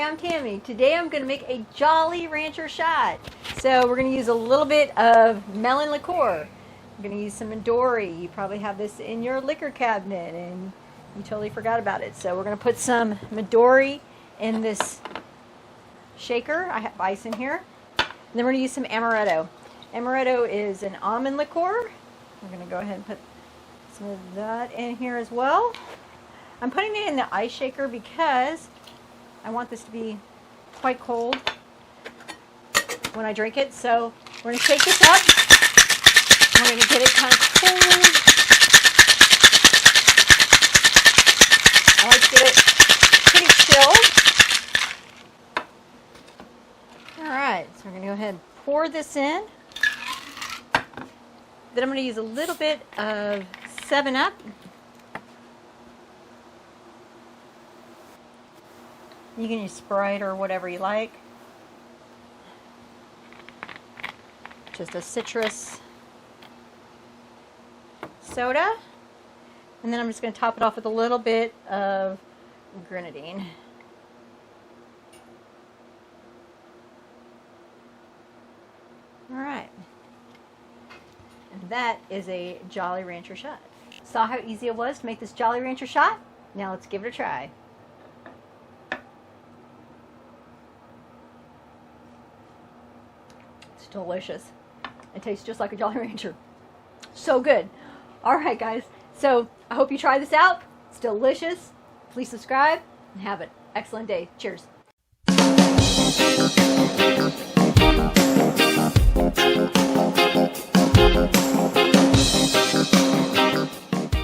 Hi, I'm Tammy. Today I'm going to make a Jolly Rancher shot. So we're going to use a little bit of melon liqueur. We're going to use some Midori. You probably have this in your liquor cabinet and you totally forgot about it. So we're going to put some Midori in this shaker. I have ice in here. And then we're going to use some amaretto. Amaretto is an almond liqueur. We're going to go ahead and put some of that in here as well. I'm putting it in the ice shaker because I want this to be quite cold when I drink it. So we're going to shake this up. We're going to get it kind of cold. I like to get it pretty chilled. Alright, so we're going to go ahead and pour this in. Then I'm going to use a little bit of 7-Up. You can use Sprite or whatever you like. Just a citrus soda. And then I'm just going to top it off with a little bit of grenadine. Alright. And that is a Jolly Rancher shot. Saw how easy it was to make this Jolly Rancher shot? Now let's give it a try. It's delicious. It tastes just like a Jolly Rancher. So good. Alright guys, so I hope you try this out. It's delicious. Please subscribe and have an excellent day. Cheers.